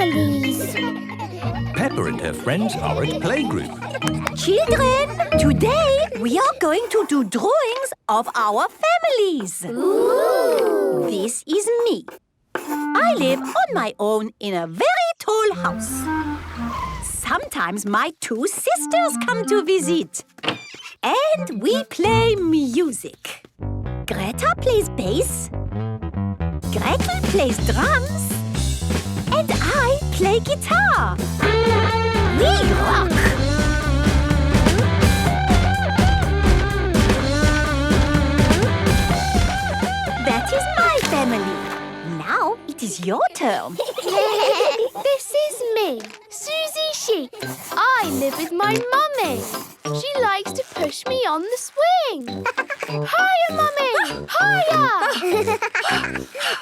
families. Peppa and her friends are at playgroup. Children, today we are going to do drawings of our families. Ooh. This is me. I live on my own in a very tall house. Sometimes my two sisters come to visit. And we play music. Greta plays bass. Gretel plays drums. And I play guitar. We rock! That is my family. Now it is your turn. This is me, Susie Sheep. I live with my mummy. She likes to push me on the swing. Hiya, Mummy! Hiya!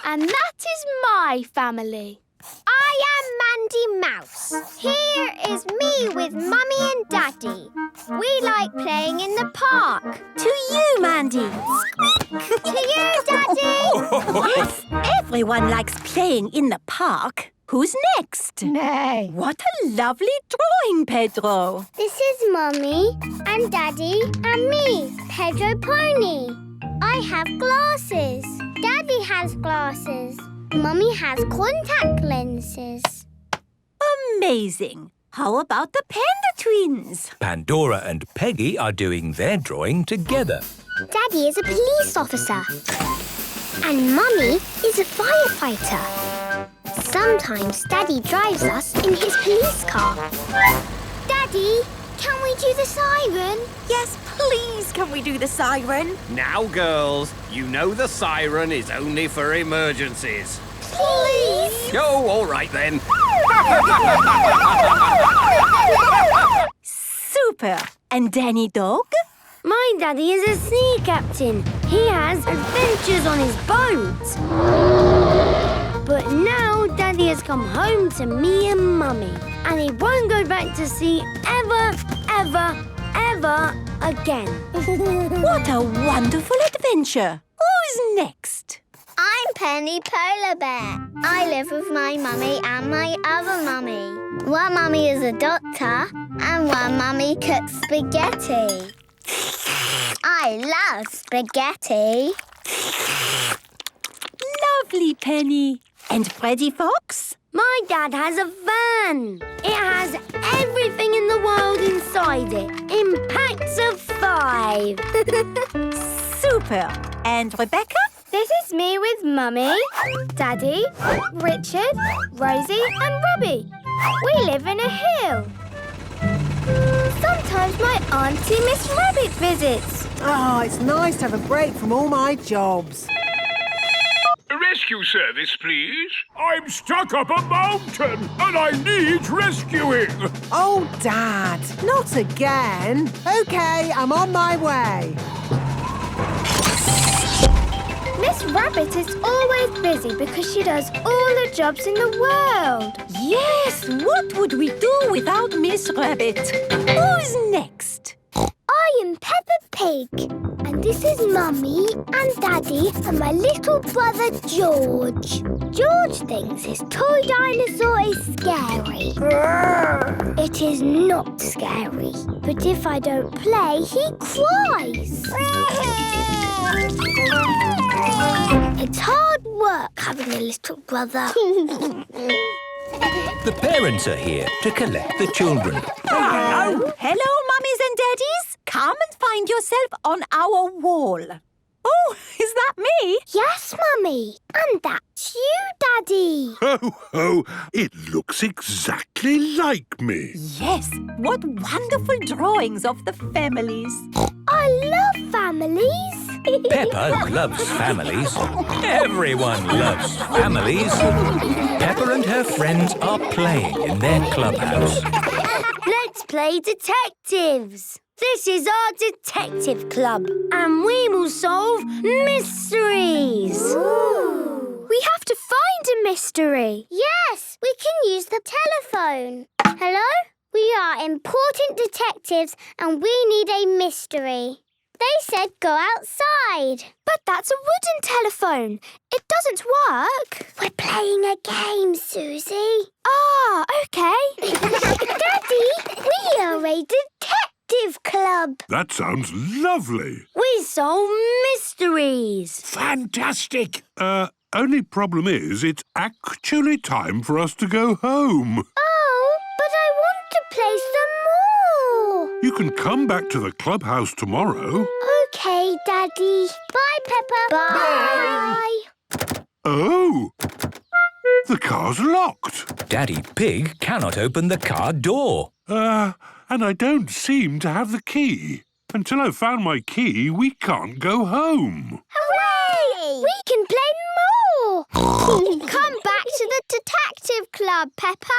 And that is my family. I am Mandy Mouse. Here is me with Mummy and Daddy. We like playing in the park. To you, Mandy. To you, Daddy! Yes, everyone likes playing in the park. Who's next? Nay. What a lovely drawing, Pedro. This is Mummy and Daddy and me, Pedro Pony. I have glasses. Daddy has glasses. Mummy has contact lenses. Amazing. How about the Panda Twins? Pandora and Peggy are doing their drawing together. Daddy is a police officer. And Mummy is a firefighter. Sometimes Daddy drives us in his police car. Daddy, can we do the siren? Yes, please can we do the siren? Now, girls, you know the siren is only for emergencies. Please! Oh, all right then. Super. And Danny Dog? My daddy is a sea captain. He has adventures on his boat. But now Daddy has come home to me and Mummy. And he won't go back to sea ever again. What a wonderful adventure. Who's next? I'm Penny Polar Bear. I live with my mummy and my other mummy. One mummy is a doctor and one mummy cooks spaghetti. I love spaghetti. Lovely, Penny. And Freddy Fox? My dad has a van. It has everything in the world inside it, in packs of 5. Super. And Rebecca? This is me with Mummy, Daddy, Richard, Rosie and Robbie. We live in a hill. Sometimes my auntie Miss Rabbit visits. Oh, it's nice to have a break from all my jobs. Rescue service, please. I'm stuck up a mountain and I need rescuing. Oh, Dad, not again. OK, I'm on my way. Miss Rabbit is always busy because she does all the jobs in the world. Yes, what would we do without Miss Rabbit? Who's next? I am Peppa Pig, and this is Mummy and Daddy and my little brother George. George thinks his toy dinosaur is scary. It is not scary, but if I don't play, he cries. It's hard work having a little brother. The parents are here to collect the children. Hello, mummies and daddies. Come and find yourself on our wall. Oh, is that me? Yes, Mummy. And that's you, Daddy. Ho, ho, it looks exactly like me. Yes, what wonderful drawings of the families. I love families. Peppa loves families. Everyone loves families. Peppa and her friends are playing in their clubhouse. Let's play detectives. This is our detective club, and we will solve mysteries. Ooh. We have to find a mystery. Yes, we can use the telephone. Hello? We are important detectives, and we need a mystery. They said go outside. But that's a wooden telephone. It doesn't work. We're playing a game, Susie. Ah, okay. Daddy, we are a detective club. That sounds lovely. We solve mysteries. Fantastic. Only problem is it's actually time for us to go home. Oh, but I want to play some more. You can come back to the clubhouse tomorrow. Okay, Daddy. Bye, Peppa. Bye. Oh! The car's locked. Daddy Pig cannot open the car door. And I don't seem to have the key. Until I've found my key, we can't go home. Hooray! We can play more. Come back to the detective club, Peppa.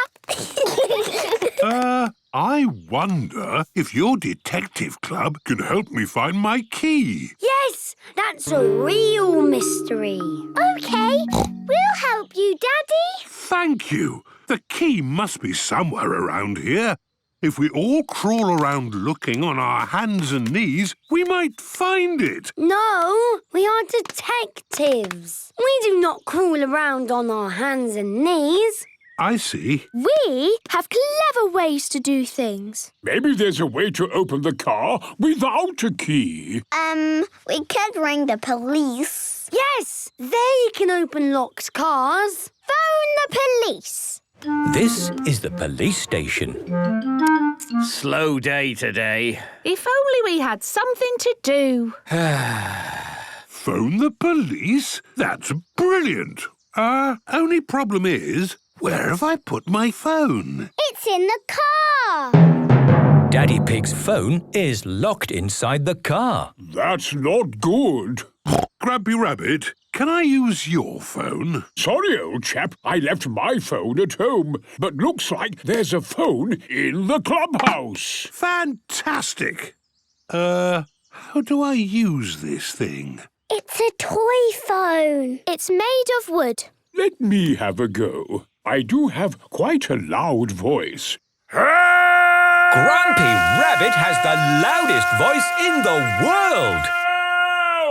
I wonder if your detective club can help me find my key. Yes, that's a real mystery. Okay, we'll help you, Daddy. Thank you. The key must be somewhere around here. If we all crawl around looking on our hands and knees, we might find it. No, we are detectives. We do not crawl around on our hands and knees. I see. We have clever ways to do things. Maybe there's a way to open the car without a key. We could ring the police. Yes, they can open locked cars. Phone the police. This is the police station. Slow day today. If only we had something to do. Phone the police? That's brilliant. Only problem is, where have I put my phone? It's in the car. Daddy Pig's phone is locked inside the car. That's not good. Grumpy Rabbit, can I use your phone? Sorry, old chap. I left my phone at home. But looks like there's a phone in the clubhouse. Fantastic. How do I use this thing? It's a toy phone. It's made of wood. Let me have a go. I do have quite a loud voice. Grumpy Rabbit has the loudest voice in the world.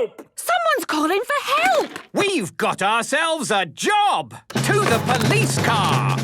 Help! Someone's calling for help. We've got ourselves a job! To the police car!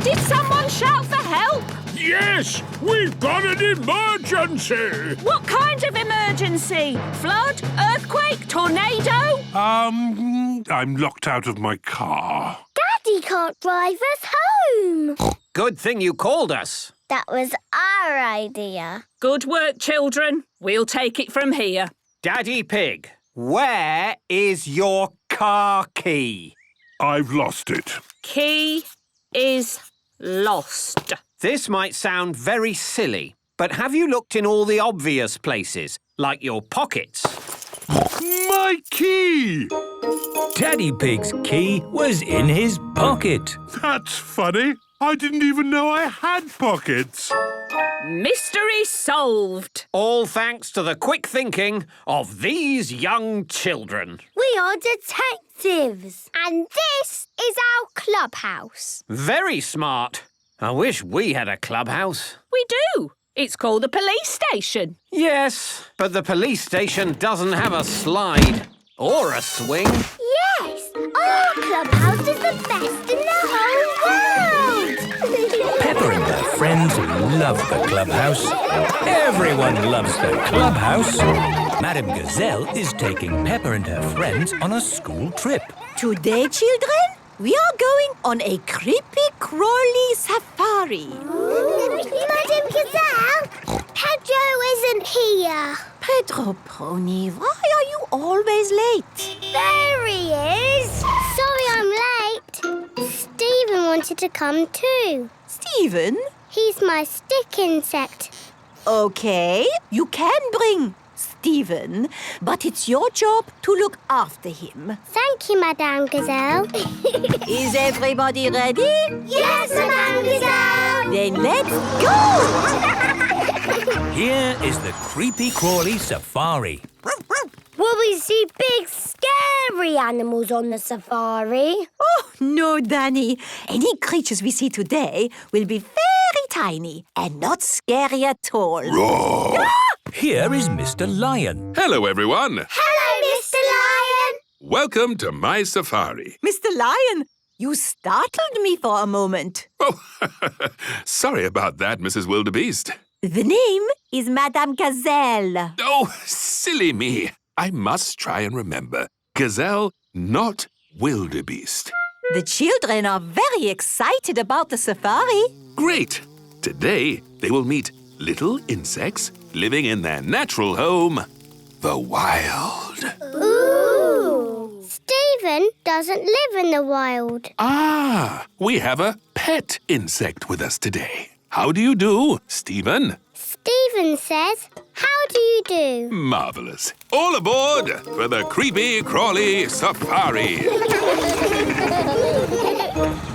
Did someone shout for help? Yes, we've got an emergency. What kind of emergency? Flood? Earthquake? Tornado? I'm locked out of my car. Daddy can't drive us home. Good thing you called us. That was our idea. Good work, children. We'll take it from here. Daddy Pig, where is your car key? I've lost it. Key is lost. This might sound very silly, but have you looked in all the obvious places, like your pockets? My key! Daddy Pig's key was in his pocket. That's funny. I didn't even know I had pockets. Mystery solved. All thanks to the quick thinking of these young children. We are detectives. And this is our clubhouse. Very smart. I wish we had a clubhouse. We do. It's called the police station. Yes, but the police station doesn't have a slide or a swing. Yes, our clubhouse is the best in the whole world. Peppa and her friends love the clubhouse. Everyone loves the clubhouse. Madame Gazelle is taking Peppa and her friends on a school trip. Today, children, we are going on a creepy crawly safari. Madame Gazelle, Pedro isn't here. Pedro Pony, why are you always late? There he is. Sorry I'm late. Stephen wanted to come too. Stephen? He's my stick insect. Okay, you can bring Stephen, but it's your job to look after him. Thank you, Madame Gazelle. Is everybody ready? Yes, Madame Gazelle. Then let's go! Here is the creepy crawly safari. Will we see big, scary animals on the safari? Oh, no, Danny. Any creatures we see today will be very tiny and not scary at all. Roar! Here is Mr. Lion. Hello, everyone. Hello, Mr. Lion. Welcome to my safari. Mr. Lion, you startled me for a moment. Oh, sorry about that, Mrs. Wildebeest. The name is Madame Gazelle. Oh, silly me. I must try and remember. Gazelle, not Wildebeest. The children are very excited about the safari. Great. Today, they will meet little insects living in their natural home, the wild. Ooh. Stephen doesn't live in the wild. Ah, we have a pet insect with us today. How do you do, Stephen? Stephen says, how do you do? Marvelous. All aboard for the creepy crawly safari.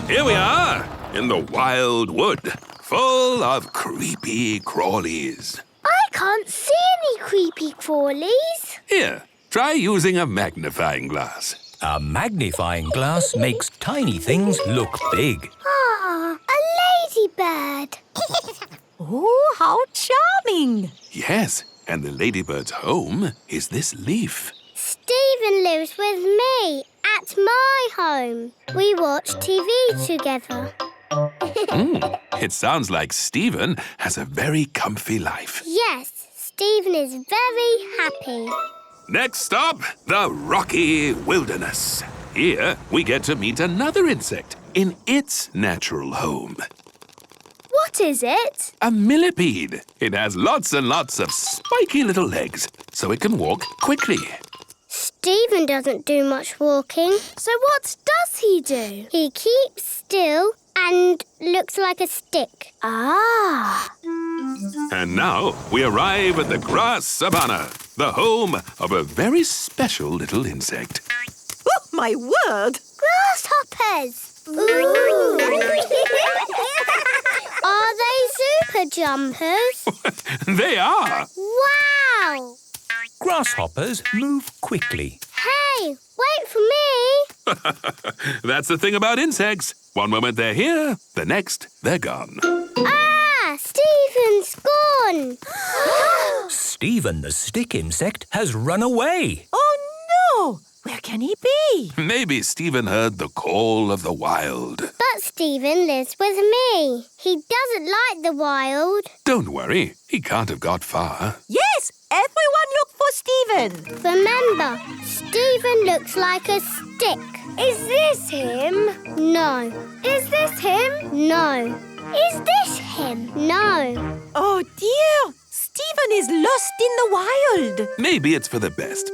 Here we are in the wild wood, full of creepy crawlies. I can't see any creepy crawlies. Here, try using a magnifying glass. A magnifying glass makes tiny things look big. Ah, a ladybird. Oh, how charming. Yes, and the ladybird's home is this leaf. Stephen lives with me at my home. We watch TV together. It sounds like Stephen has a very comfy life. Yes, Stephen is very happy. Next stop, the rocky wilderness. Here, we get to meet another insect in its natural home. What is it? A millipede. It has lots and lots of spiky little legs, so it can walk quickly. Stephen doesn't do much walking. So what does he do? He keeps still and looks like a stick. Ah. And now we arrive at the grass savanna, the home of a very special little insect. Oh, my word. Grasshoppers! Ooh! Are they super jumpers? They are. Wow! Grasshoppers move quickly. Hey, wait for me! That's the thing about insects. One moment they're here, the next they're gone. Ah! Stephen's gone! Stephen the stick insect has run away. Oh, no. Where can he be? Maybe Stephen heard the call of the wild. But Stephen lives with me. He doesn't like the wild. Don't worry, he can't have got far. Yes, everyone look for Stephen. Remember, Stephen looks like a stick. Is this him? No. Is this him? No. Is this him? No. Oh, dear. Stephen is lost in the wild. Maybe it's for the best.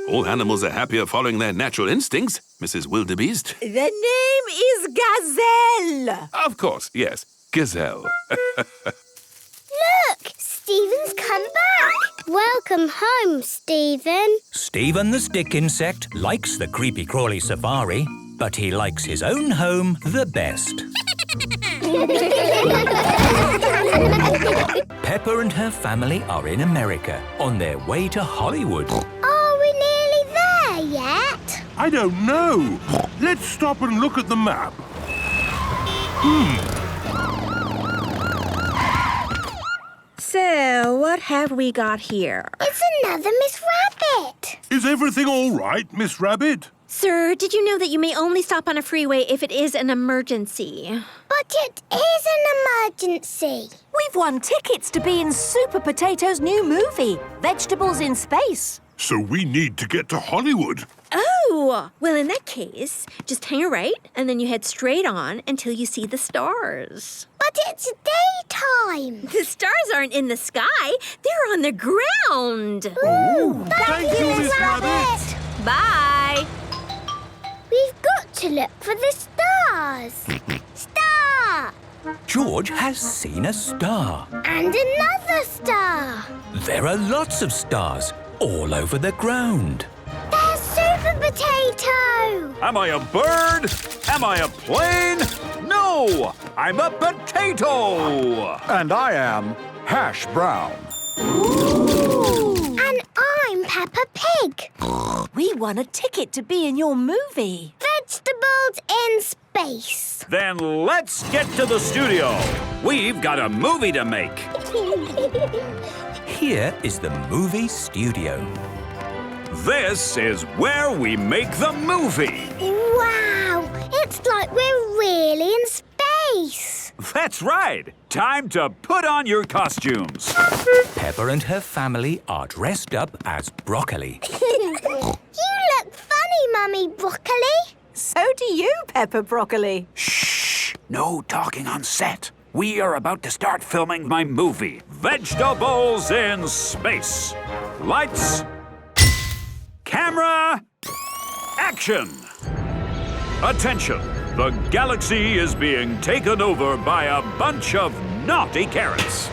All animals are happier following their natural instincts, Mrs. Wildebeest. The name is Gazelle. Of course, yes. Gazelle. Look! Stephen's come back. Welcome home, Stephen. Stephen the stick insect likes the creepy crawly safari, but he likes his own home the best. Peppa and her family are in America on their way to Hollywood. Are we nearly there yet? I don't know. Let's stop and look at the map. So, what have we got here? It's another Miss Rabbit. Is everything all right, Miss Rabbit? Sir, did you know that you may only stop on a freeway if it is an emergency? But it is an emergency. We've won tickets to be in Super Potato's new movie, Vegetables in Space. So we need to get to Hollywood. Oh! Well, in that case, just hang a right and then you head straight on until you see the stars. But it's daytime. The stars aren't in the sky. They're on the ground. Ooh, thank you, Miss Rabbit. Bye! We've got to look for the stars. Star! George has seen a star. And another star. There are lots of stars all over the ground. There's Super Potato. Am I a bird? Am I a plane? No! I'm a potato! And I am Hash Brown. And I'm Peppa Pig. We won a ticket to be in your movie. Vegetables in Space. Then let's get to the studio. We've got a movie to make. Here is the movie studio. This is where we make the movie. Wow! It's like we're really in space. That's right. Time to put on your costumes. Peppa and her family are dressed up as broccoli. You look funny, Mummy Broccoli. So do you, Peppa Broccoli. Shh! No talking on set. We are about to start filming my movie, Vegetables in Space. Lights, camera, action! Attention! The galaxy is being taken over by a bunch of naughty carrots.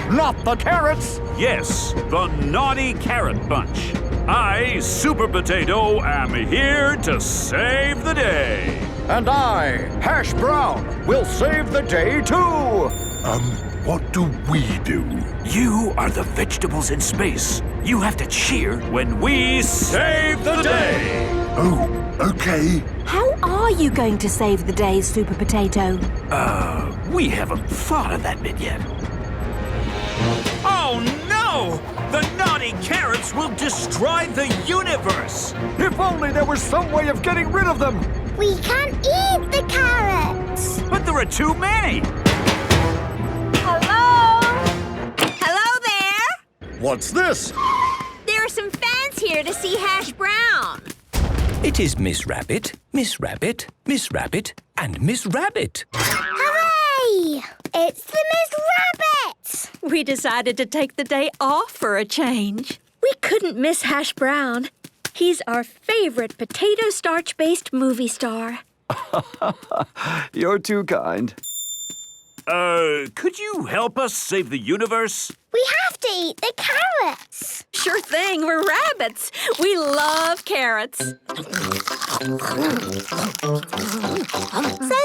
Not the carrots! Yes, the naughty carrot bunch. I, Super Potato, am here to save the day. And I, Hash Brown, will save the day too! What do we do? You are the vegetables in space. You have to cheer when we save the day. Oh, okay. How are you going to save the day, Super Potato? We haven't thought of that bit yet. Oh no! The naughty carrots will destroy the universe! If only there was some way of getting rid of them! We can't eat the carrots. But there are too many! Hello? Hello there? What's this? There are some fans here to see Hash Brown. It is Miss Rabbit, Miss Rabbit, Miss Rabbit, and Miss Rabbit. Hooray! It's the Miss Rabbit. We decided to take the day off for a change. We couldn't miss Hash Brown. He's our favorite potato starch-based movie star. You're too kind. Could you help us save the universe? We have to eat the carrots. Sure thing, we're rabbits. We love carrots. Save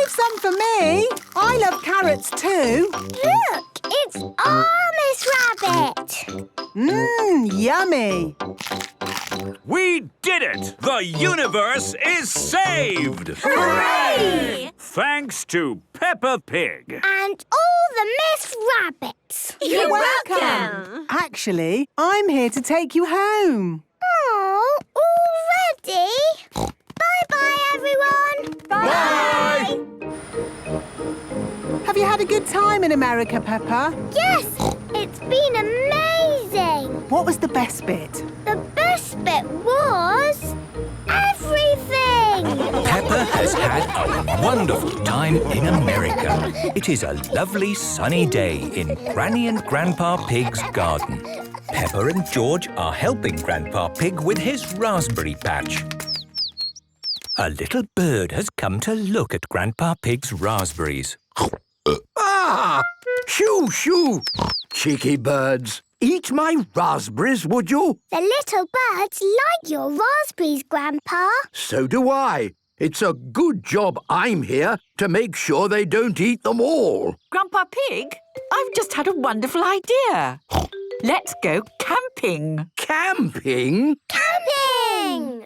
some for me. I love carrots too. Look, it's our Miss Rabbit. Yummy. We did it! The universe is saved! Hooray! Thanks to Peppa Pig. And all the Miss Rabbits. You're welcome. Actually, I'm here to take you home. Oh, already? Bye-bye, everyone. Bye! Have you had a good time in America, Peppa? Yes, it's been amazing. What was the best bit? The best bit was everything. Peppa has had a wonderful time in America. It is a lovely sunny day in Granny and Grandpa Pig's garden. Peppa and George are helping Grandpa Pig with his raspberry patch. A little bird has come to look at Grandpa Pig's raspberries. Shoo, shoo! Cheeky birds. Eat my raspberries, would you? The little birds like your raspberries, Grandpa. So do I. It's a good job I'm here to make sure they don't eat them all. Grandpa Pig, I've just had a wonderful idea. Let's go camping. Camping? Camping!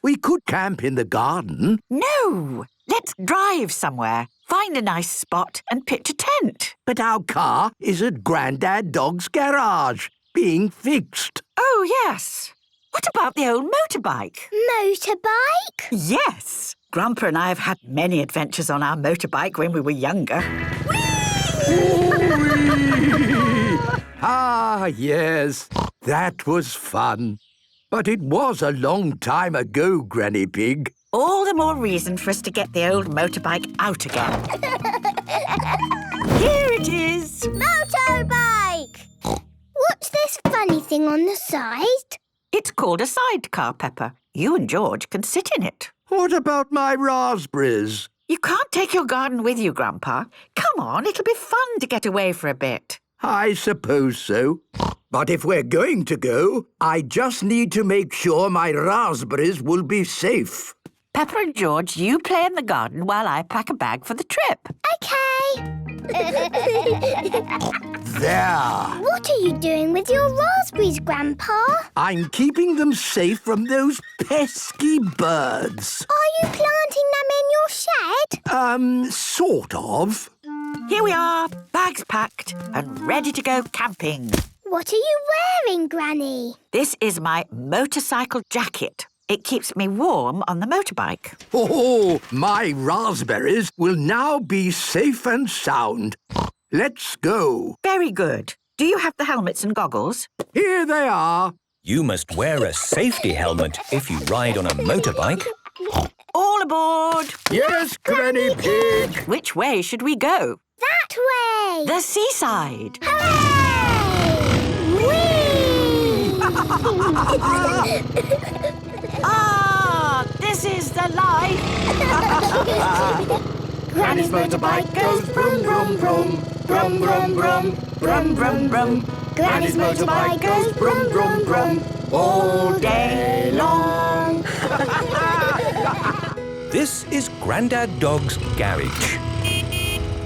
We could camp in the garden. No, let's drive somewhere. Find a nice spot and pitch a tent. But our car is at Grandad Dog's garage, being fixed. Oh, yes. What about the old motorbike? Motorbike? Yes. Grandpa and I have had many adventures on our motorbike when we were younger. Ah, yes. That was fun. But it was a long time ago, Granny Pig. All the more reason for us to get the old motorbike out again. Here it is. Motorbike! What's this funny thing on the side? It's called a sidecar, Peppa. You and George can sit in it. What about my raspberries? You can't take your garden with you, Grandpa. Come on, it'll be fun to get away for a bit. I suppose so. But if we're going to go, I just need to make sure my raspberries will be safe. Peppa and George, you play in the garden while I pack a bag for the trip. Okay. There. What are you doing with your raspberries, Grandpa? I'm keeping them safe from those pesky birds. Are you planting them in your shed? Sort of. Here we are, bags packed and ready to go camping. What are you wearing, Granny? This is my motorcycle jacket. It keeps me warm on the motorbike. Oh, my raspberries will now be safe and sound. Let's go. Very good. Do you have the helmets and goggles? Here they are. You must wear a safety helmet if you ride on a motorbike. All aboard! Yes, Granny Pig. Which way should we go? That way! The seaside. Hooray! Ah, this is the life! Granny's motorbike goes brum, brum, brum. Brum, brum, brum. Brum, brum, brum. Granny's motorbike goes brum, brum, brum. All day long. This is Grandad Dog's garage.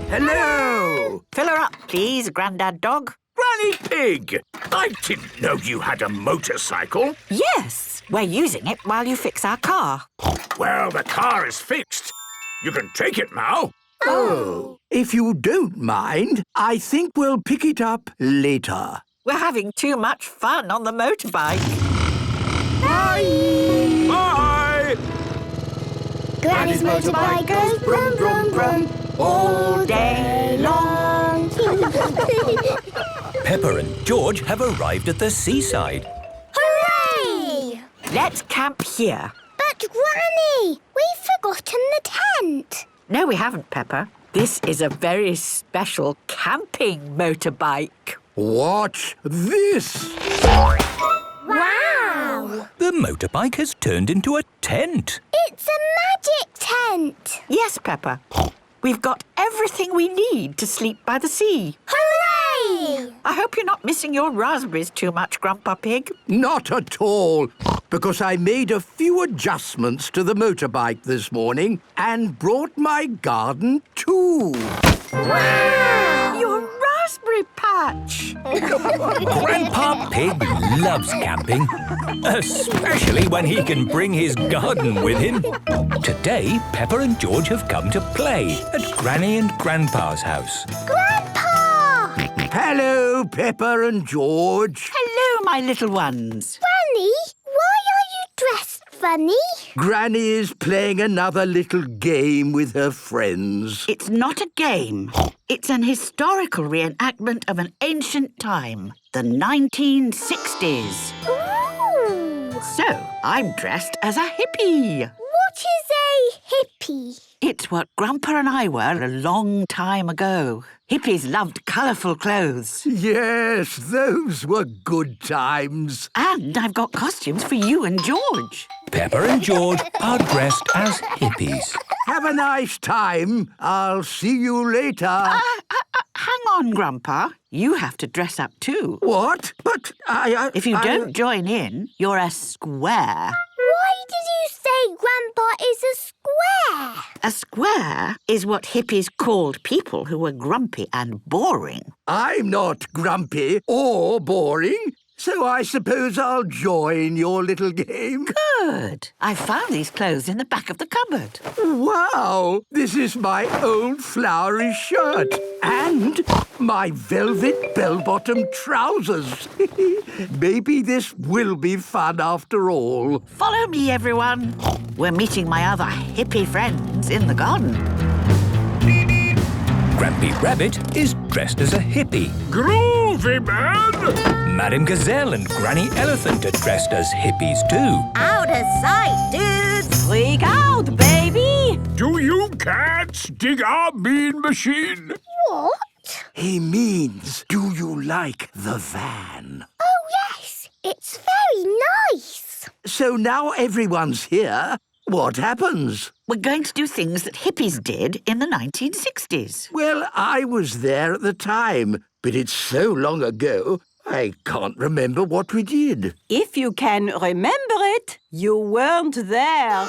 Hello. Fill her up, please, Grandad Dog. Granny Pig, I didn't know you had a motorcycle. Yes, we're using it while you fix our car. Well, the car is fixed. You can take it now. Oh. If you don't mind, I think we'll pick it up later. We're having too much fun on the motorbike. Bye! Bye! Granny's motorbike goes brum, brum, brum. All day long. Peppa and George have arrived at the seaside. Hooray! Let's camp here. But, Granny, we've forgotten the tent. No, we haven't, Peppa. This is a very special camping motorbike. Watch this. Wow! The motorbike has turned into a tent. It's a magic tent. Yes, Peppa. We've got everything we need to sleep by the sea. Hooray! I hope you're not missing your raspberries too much, Grandpa Pig. Not at all, because I made a few adjustments to the motorbike this morning and brought my garden too. Wow! Your raspberry patch. Grandpa Pig loves camping, especially when he can bring his garden with him. Today, Peppa and George have come to play at Granny and Grandpa's house. Grandpa! Hello, Peppa and George. Hello, my little ones. Granny, why are you dressed funny? Granny is playing another little game with her friends. It's not a game. It's an historical reenactment of an ancient time, the 1960s. Ooh! So, I'm dressed as a hippie. What is a hippie? It's what Grandpa and I were a long time ago. Hippies loved colourful clothes. Yes, those were good times. And I've got costumes for you and George. Peppa and George are dressed as hippies. Have a nice time. I'll see you later. Hang on, Grandpa. You have to dress up too. What? But If you don't join in, you're a square. Why did you say Grandpa is a square? A square is what hippies called people who were grumpy and boring. I'm not grumpy or boring, so I suppose I'll join your little game. Good. I found these clothes in the back of the cupboard. Wow! This is my old flowery shirt and my velvet bell-bottom trousers. Maybe this will be fun after all. Follow me, everyone. We're meeting my other hippie friends in the garden. Grampy Rabbit is dressed as a hippie. Groovy, man! Madame Gazelle and Granny Elephant are dressed as hippies too. Out of sight, dudes! Freak out, baby! Do you cats dig our mean machine? What? He means, do you like the van? Oh, yes. It's very nice. So now everyone's here. What happens? We're going to do things that hippies did in the 1960s. Well, I was there at the time, but it's so long ago, I can't remember what we did. If you can remember it, you weren't there.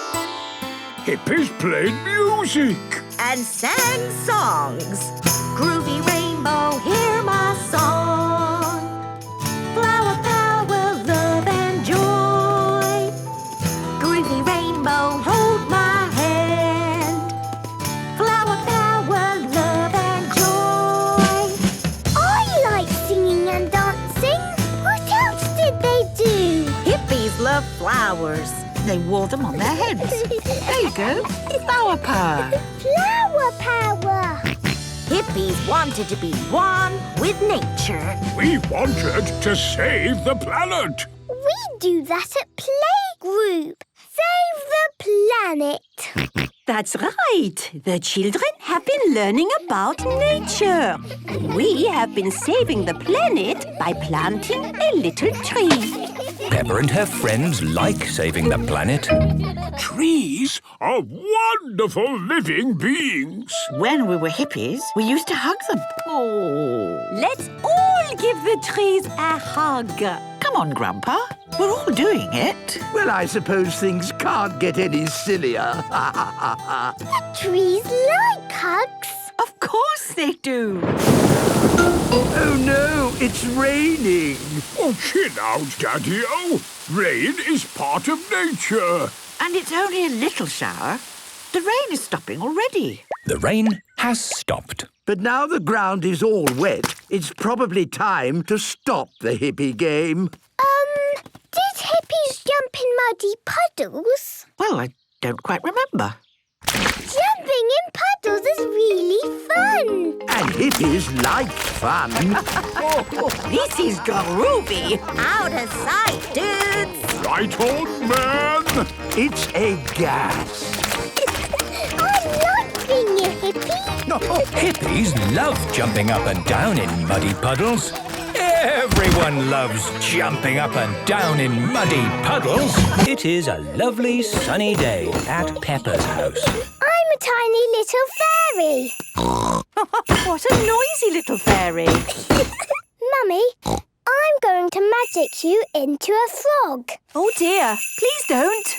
Hippies played music. And sang songs. Groovy rainbow, hear my song. Flower power, love and joy. Groovy rainbow, hold my hand. Flower power, love and joy. flowers. They wore them on their heads. There you go. Flower power. Flower power! Hippies wanted to be one with nature. We wanted to save the planet. We do that at playgroup. Save the planet. That's right. The children have been learning about nature. We have been saving the planet by planting a little tree. Peppa and her friends like saving the planet. Trees are wonderful living beings. When we were hippies, we used to hug them. Oh. Let's all give the trees a hug. Come on, Grandpa. We're all doing it. Well, I suppose things can't get any sillier. Trees like hugs. Of course they do. Oh, no, it's raining. Oh, chill out, Daddy-o. Rain is part of nature. And it's only a little shower. The rain is stopping already. The rain has stopped. But now the ground is all wet, it's probably time to stop the hippie game. Did hippies jump in muddy puddles? Well, I don't quite remember. Jumping in puddles is really fun. And hippies like fun. This is groovy. Out of sight, dudes. Right on, man. It's a gas. I like being a hippie. Hippies love jumping up and down in muddy puddles. Everyone loves jumping up and down in muddy puddles. It is a lovely sunny day at Peppa's house. I'm a tiny little fairy. What a noisy little fairy. Mummy, I'm going to magic you into a frog. Oh dear, please don't.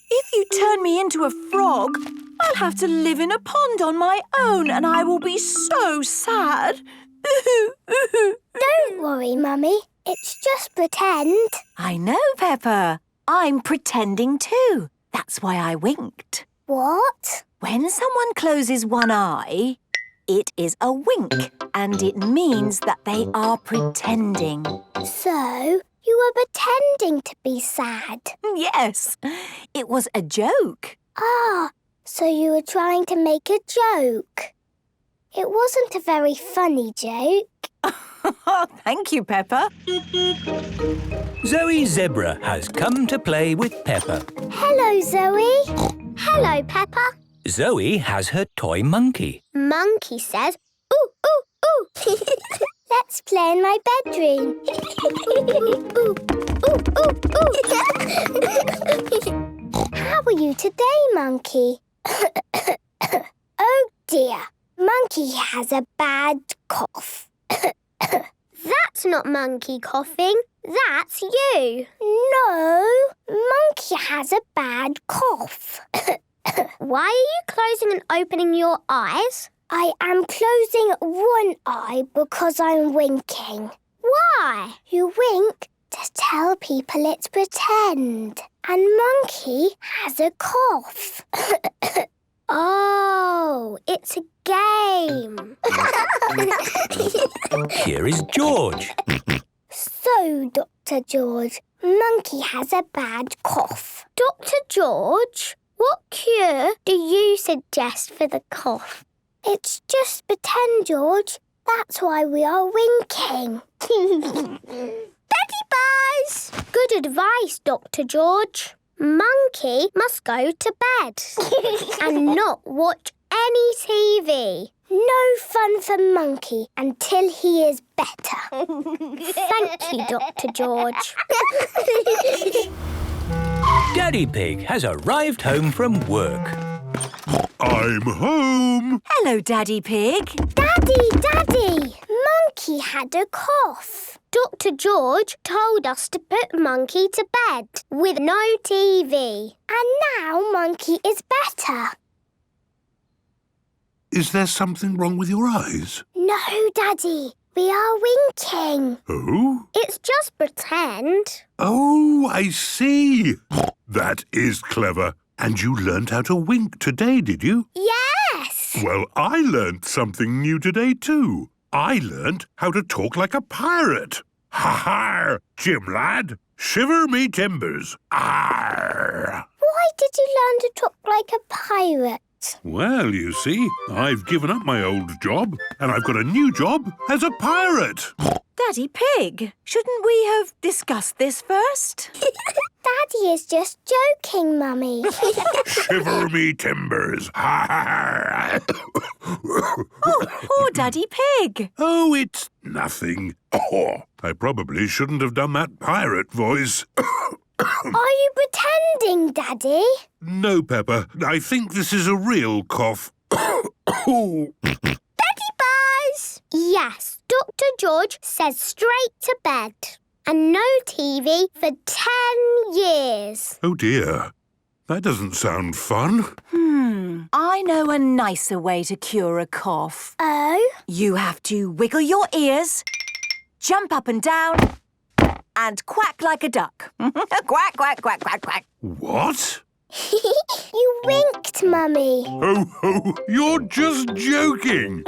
If you turn me into a frog, I'll have to live in a pond on my own and I will be so sad. Don't worry, Mummy. It's just pretend. I know, Peppa. I'm pretending too. That's why I winked. What? When someone closes one eye, it is a wink, and it means that they are pretending. So, you were pretending to be sad? Yes, it was a joke. Ah, so you were trying to make a joke. It wasn't a very funny joke. Thank you, Peppa. Zoe Zebra has come to play with Peppa. Hello, Zoe. Hello, Peppa. Zoe has her toy monkey. Monkey says, ooh, ooh, ooh. Let's play in my bedroom. Ooh, ooh, ooh, ooh. How are you today, Monkey? Oh, dear. Monkey has a bad cough. That's not Monkey coughing. That's you. No, Monkey has a bad cough. Why are you closing and opening your eyes? I am closing one eye because I'm winking. Why? You wink to tell people it's pretend. And Monkey has a cough. Oh, it's a game. Here is George. So, Dr. George, Monkey has a bad cough. Dr. George, what cure do you suggest for the cough? It's just pretend, George. That's why we are winking. Daddy Buzz! Good advice, Dr. George. Monkey must go to bed and not watch any TV. No fun for Monkey until he is better. Thank you, Dr. George. Daddy Pig has arrived home from work. I'm home. Hello, Daddy Pig. Daddy! Monkey had a cough. Dr. George told us to put Monkey to bed with no TV. And now Monkey is better. Is there something wrong with your eyes? No, Daddy. We are winking. Oh? It's just pretend. Oh, I see. That is clever. And you learned how to wink today, did you? Yes! Well, I learned something new today too. I learned how to talk like a pirate. Ha-ha! Jim lad, Shiver me timbers. Arr! Why did you learn to talk like a pirate? Well, you see, I've given up my old job, and I've got a new job as a pirate. Daddy Pig, shouldn't we have discussed this first? Daddy is just joking, Mummy. Shiver me timbers. Poor Daddy Pig. Oh, it's nothing. Oh, I probably shouldn't have done that pirate voice. Are you pretending, Daddy? No, Peppa. I think this is a real cough. Betty Buzz! Yes, Dr. George says straight to bed. And no TV for 10 years. Oh, dear. That doesn't sound fun. I know a nicer way to cure a cough. Oh? You have to wiggle your ears, jump up and down, and quack like a duck. Quack, quack, quack, quack, quack. What? You winked, Mummy. Ho, ho, you're just joking.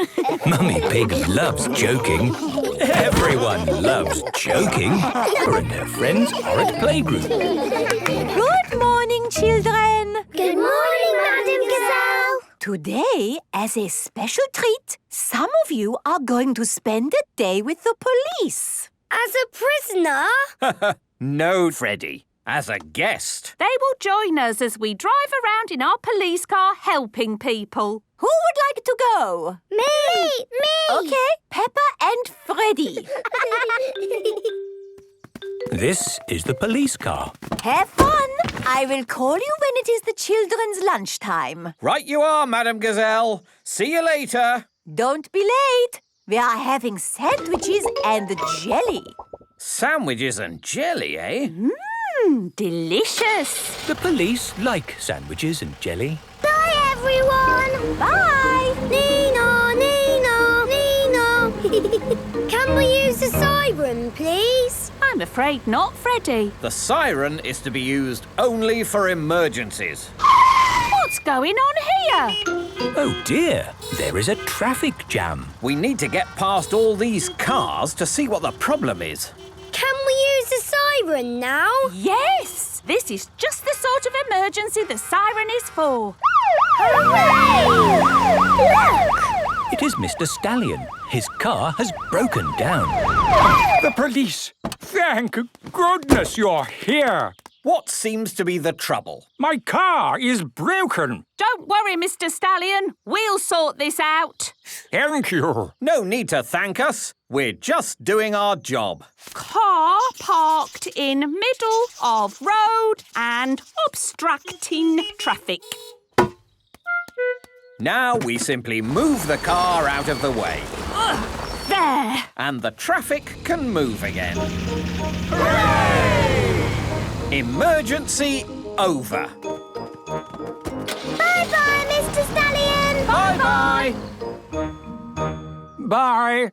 Mummy Pig loves joking. Everyone loves joking. Her and her friends are at playgroup. Good morning, children. Good morning, Madam Gazelle. Today, as a special treat, some of you are going to spend a day with the police. As a prisoner? No, Freddy. As a guest. They will join us as we drive around in our police car helping people. Who would like to go? Me! OK, Peppa and Freddy. This is the police car. Have fun. I will call you when it is the children's lunchtime. Right you are, Madam Gazelle. See you later. Don't be late. We are having sandwiches and jelly. Sandwiches and jelly, eh? Delicious. The police like sandwiches and jelly. Bye, everyone. Bye. Nina, Nina, Nina. Can we use the siren, please? I'm afraid not, Freddy. The siren is to be used only for emergencies. What's going on here? Oh dear, there is a traffic jam. We need to get past all these cars to see what the problem is. Can we use the siren now? Yes! This is just the sort of emergency the siren is for. Hooray! Look! It is Mr. Stallion. His car has broken down. The police! Thank goodness you're here. What seems to be the trouble? My car is broken. Don't worry, Mr. Stallion. We'll sort this out. Thank you. No need to thank us. We're just doing our job. Car parked in middle of road and obstructing traffic. Now we simply move the car out of the way. There. And the traffic can move again. Hooray! Emergency over. Bye-bye, Mr. Stallion. Bye-bye. Bye.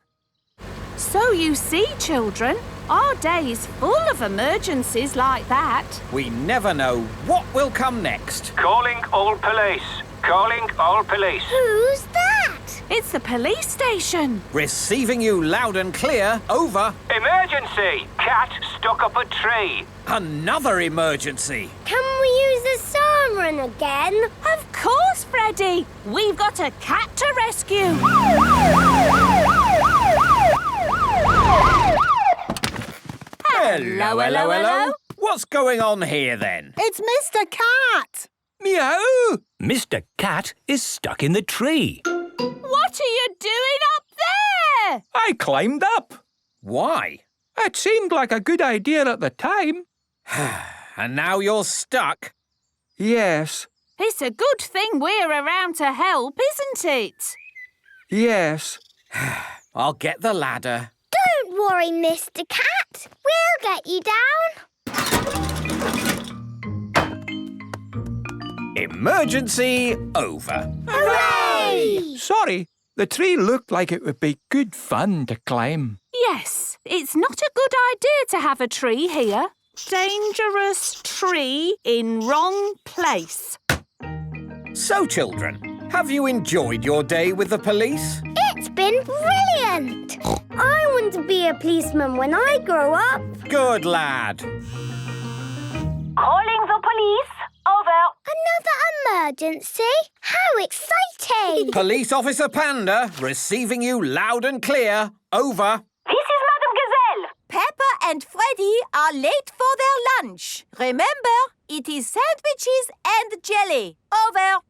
So you see, children, our day is full of emergencies like that. We never know what will come next. Calling all police. Calling all police. Who's that? It's the police station. Receiving you loud and clear. Over. Emergency! Cat stuck up a tree. Another emergency. Can we use the siren again? Of course, Freddy. We've got a cat to rescue. Hello, hello, hello. What's going on here, then? It's Mr. Cat. Meow! Mr. Cat is stuck in the tree. What are you doing up there? I climbed up. Why? It seemed like a good idea at the time. And now you're stuck? Yes. It's a good thing we're around to help, isn't it? Yes. I'll get the ladder. Don't worry, Mr. Cat. We'll get you down. Emergency over. Hooray! Sorry, the tree looked like it would be good fun to climb. Yes, it's not a good idea to have a tree here. Dangerous tree in wrong place. So, children, have you enjoyed your day with the police? It's been brilliant. I want to be a policeman when I grow up. Good lad. Calling the police. Over. Another emergency? How exciting! Police Officer Panda, receiving you loud and clear. Over. This is Madame Gazelle. Peppa and Freddy are late for their lunch. Remember, it is sandwiches and jelly. Over.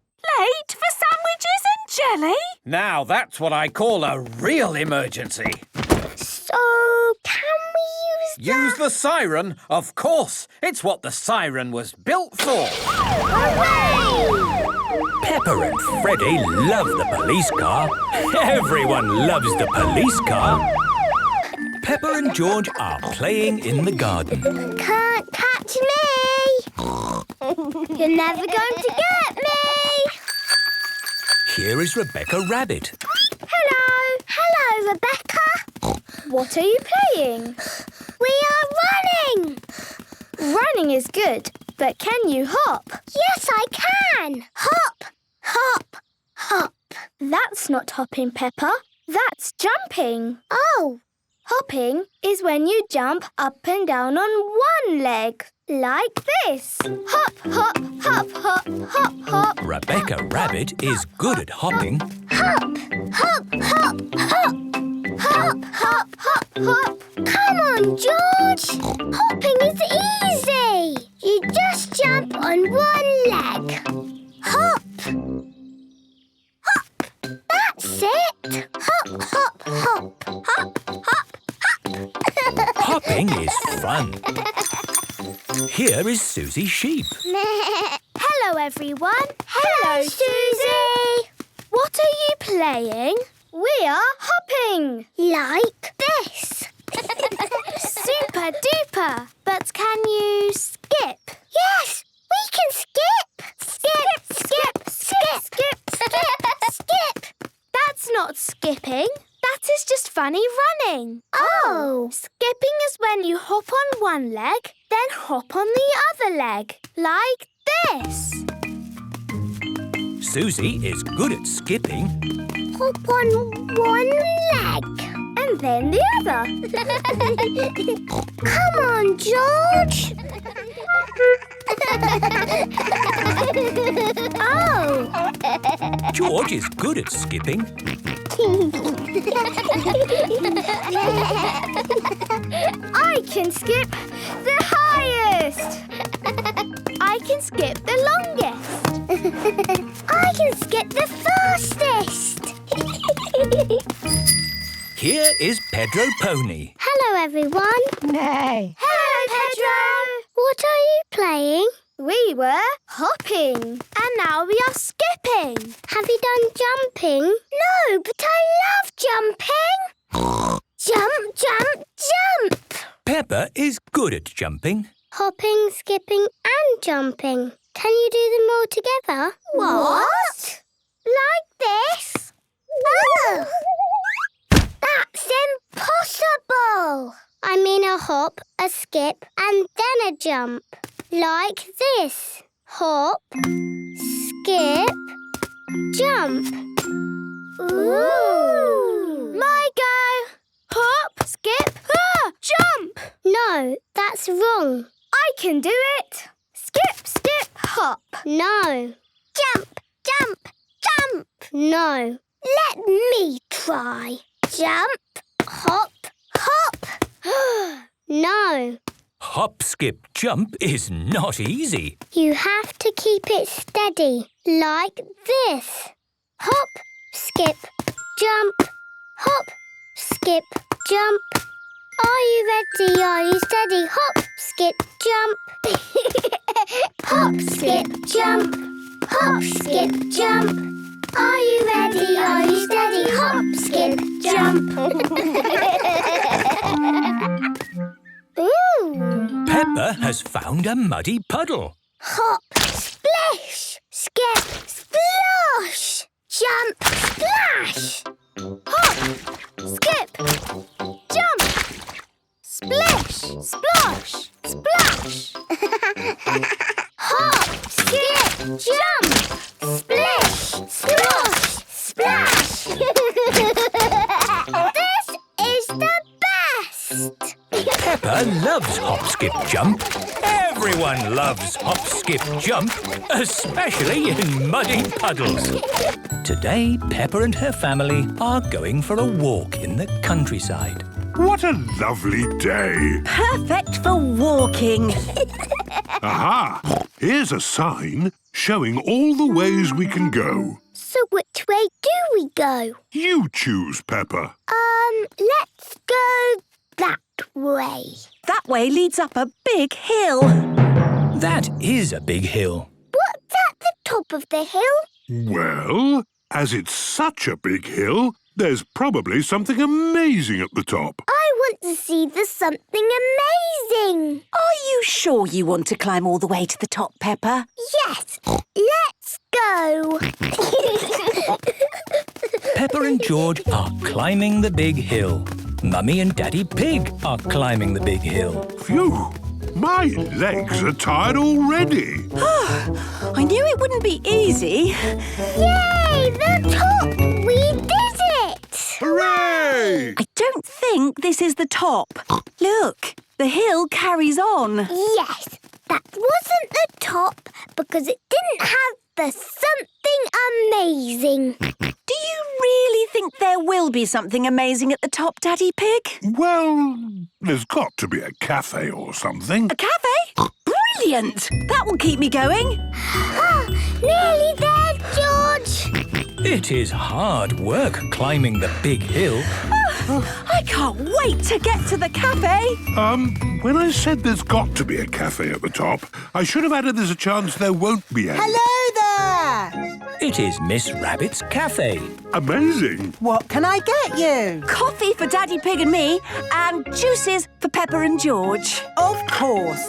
Late for sandwiches and jelly? Now that's what I call a real emergency. So, can we Use the siren? Of course. It's what the siren was built for. Hooray! Peppa and Freddy love the police car. Everyone loves the police car. Peppa and George are playing in the garden. Can't catch me! You're never going to get me! Here is Rebecca Rabbit. Hello! Hello, Rebecca! What are you playing? We are running! Running is good, but can you hop? Yes, I can! Hop! Hop! Hop! That's not hopping, Peppa. That's jumping. Oh! Hopping is when you jump up and down on one leg, like this. Hop, hop, hop, hop, hop, hop. Rebecca Rabbit is good at hopping. Hop! Hop! Hop! Hop! Hop! Hop! Hop! Hop! Come on, George! Hopping is easy! You just jump on one leg. Hop! Hop! That's it! Hop! Hop! Hop! Hop! Hop! Hop! Hopping is fun. Here is Susie Sheep. Hello, everyone. Hello, Susie! What are you playing? We are hopping. Like this. Super duper. But can you skip? Yes, we can skip. Skip, skip, skip, skip, skip, skip. That's not skipping. That is just funny running. Oh. Skipping is when you hop on one leg, then hop on the other leg. Like this. Susie is good at skipping. Hop on one leg. And then the other. Come on, George. Oh. George is good at skipping. I can skip the highest. I can skip the longest. I can skip the fastest. Here is Pedro Pony. Hello, everyone. Nay. Hello, Pedro. What are you playing? We were hopping, and now we are skipping. Have you done jumping? No, but I love jumping. Jump, jump, jump. Peppa is good at jumping. Hopping, skipping and jumping. Can you do them all together? What? Like this? Oh! That's impossible! I mean a hop, a skip and then a jump. Like this. Hop, skip, jump. Ooh! My go! Hop, skip, jump! No, that's wrong. I can do it. Skip, skip, hop. No. Jump, jump, jump. No. Let me try. Jump, hop, hop. No. Hop, skip, jump is not easy. You have to keep it steady, like this. Hop, skip, jump. Hop, skip, jump. Are you ready? Are you steady? Hop, skip, jump. Hop, skip, jump. Hop, skip, jump. Are you ready? Are you steady? Hop, skip, jump. Ooh. Peppa has found a muddy puddle. Hop, splish. Skip, splosh. Jump, splash. Hop, skip, jump. Splish, splosh, splash. Hop, skip, jump. Splish, splosh, splash. Peppa loves hop, skip, jump. Everyone loves hop, skip, jump, especially in muddy puddles. Today, Peppa and her family are going for a walk in the countryside. What a lovely day. Perfect for walking. Aha! Here's a sign showing all the ways we can go. So which way do we go? You choose, Peppa. Let's go that way. That way leads up a big hill. That is a big hill. What's at the top of the hill? Well, as it's such a big hill, there's probably something amazing at the top. I want to see the something amazing. Are you sure you want to climb all the way to the top, Peppa? Yes, let's go. Peppa and George are climbing the big hill. Mummy and Daddy Pig are climbing the big hill. Phew! My legs are tired already. I knew it wouldn't be easy. Yay, the top! We did it! Hooray! I don't think this is the top. Look, the hill carries on. Yes, that wasn't the top because it didn't have the something amazing. Do you really think there will be something amazing at the top, Daddy Pig? Well, there's got to be a cafe or something. A cafe? Brilliant! That will keep me going. Nearly there, George. It is hard work climbing the big hill. I can't wait to get to the cafe. When I said there's got to be a cafe at the top, I should have added there's a chance there won't be any. Hello there! It is Miss Rabbit's cafe. Amazing. What can I get you? Coffee for Daddy Pig and me, and juices for Peppa and George. Of course.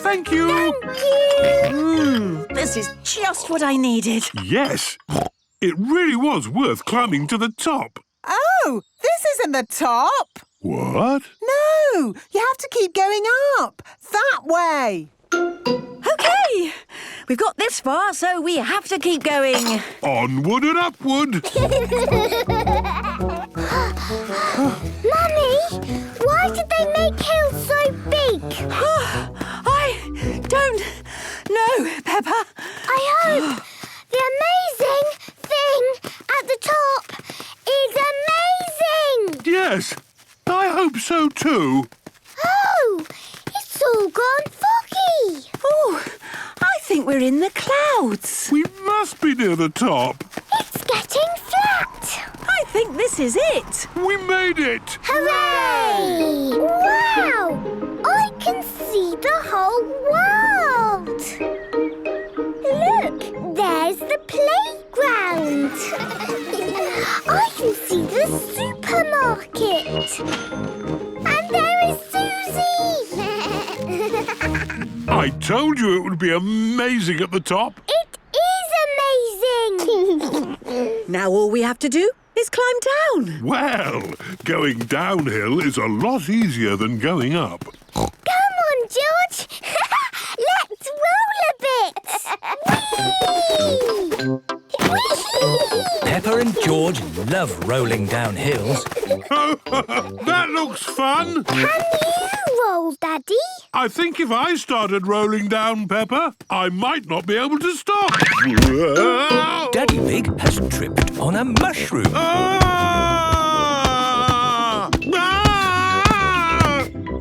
Thank you. This is just what I needed. Yes. It really was worth climbing to the top. Oh, this isn't the top. What? No, you have to keep going up. That way. OK, we've got this far, so we have to keep going. Onward and upward. Mummy, why did they make hills so big? I don't know, Peppa. I hope the amazing thing at the top is amazing. Yes, I hope so too. Oh, it's all gone foggy. Oh, I think we're in the clouds. We must be near the top. It's getting flat. I think this is it. We made it. Hooray! Wow! I can see the whole world. Look, there's the playground. I can see the supermarket. And there is Susie. I told you it would be amazing at the top. It is amazing. Now all we have to do is climb down. Well, going downhill is a lot easier than going up. Come on, George. Let's roll a bit. Whee! Peppa and George love rolling down hills. That looks fun. Can you roll, Daddy? I think if I started rolling down, Peppa, I might not be able to stop. Daddy Pig has tripped on a mushroom.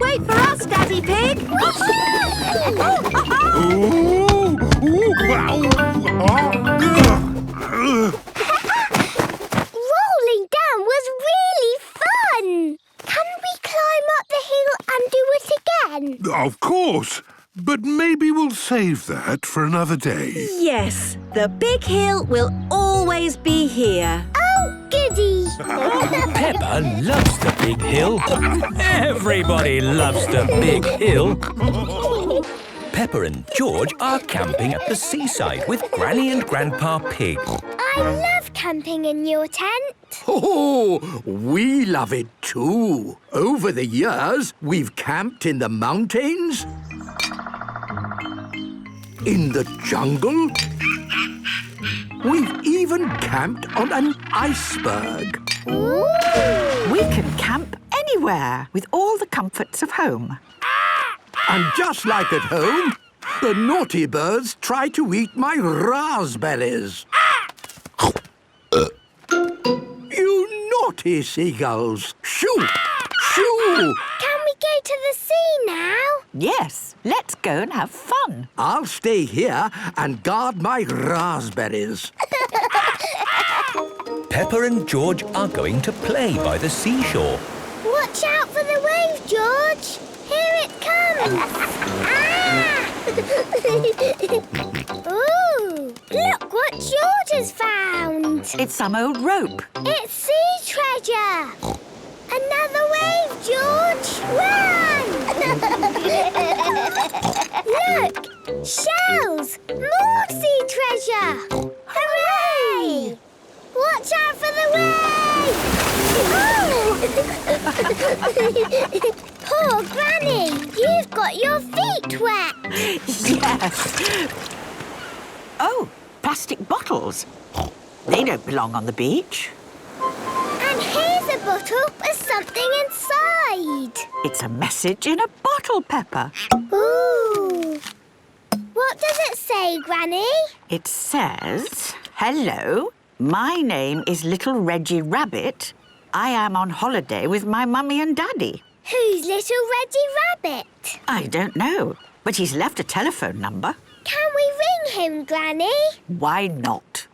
Wait for us, Daddy Pig. Rolling down was really fun. Can we climb up the hill and do it again? Of course. But maybe we'll save that for another day. Yes, the big hill will always be here. Oh, goody. Peppa loves the big hill. Everybody loves the big hill. Peppa and George are camping at the seaside with Granny and Grandpa Pig. I love camping in your tent. Oh, we love it too. Over the years, we've camped in the mountains, in the jungle. We've even camped on an iceberg. We can camp anywhere with all the comforts of home. And just like at home, the naughty birds try to eat my raspberries. You naughty seagulls! Shoo! Shoo! Can we go to the sea now? Yes, let's go and have fun. I'll stay here and guard my raspberries. Peppa and George are going to play by the seashore. Watch out for the wave, George. Here it comes. Ooh, look what George has found. It's some old rope. It's sea treasure. Another wave, George. Run! Look, shells. More sea treasure. Hooray! Watch out for the wave! Oh! Poor Granny, you've got your feet wet. Yes. Oh, plastic bottles. They don't belong on the beach. And here's a bottle with something inside. It's a message in a bottle, Peppa. Ooh. What does it say, Granny? It says, "Hello, my name is Little Reggie Rabbit. I am on holiday with my mummy and daddy." Who's Little Reggie Rabbit? I don't know, but he's left a telephone number. Can we ring him, Granny? Why not?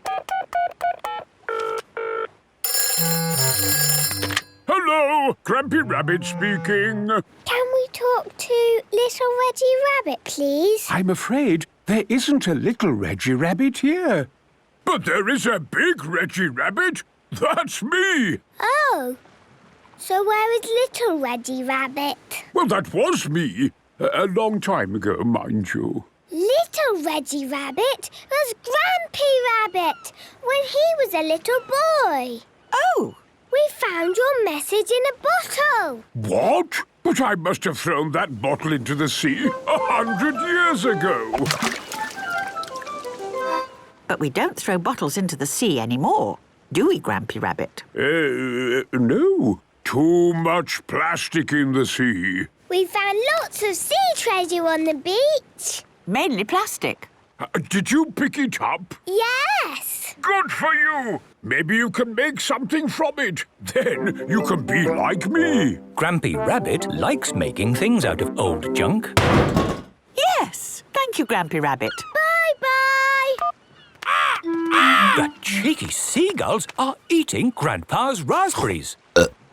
Hello, Grampy Rabbit speaking. Can we talk to Little Reggie Rabbit, please? I'm afraid there isn't a little Reggie Rabbit here. But there is a big Reggie Rabbit. That's me. Oh. So where is Little Reggie Rabbit? Well, that was me. A long time ago, mind you. Little Reggie Rabbit was Grampy Rabbit when he was a little boy. Oh. We found your message in a bottle. What? But I must have thrown that bottle into the sea 100 years ago. But we don't throw bottles into the sea anymore, do we, Grampy Rabbit? No. Too much plastic in the sea. We found lots of sea treasure on the beach. Mainly plastic. Did you pick it up? Yes. Good for you. Maybe you can make something from it. Then you can be like me. Grampy Rabbit likes making things out of old junk. Yes. Thank you, Grampy Rabbit. Bye-bye. The cheeky seagulls are eating Grandpa's raspberries.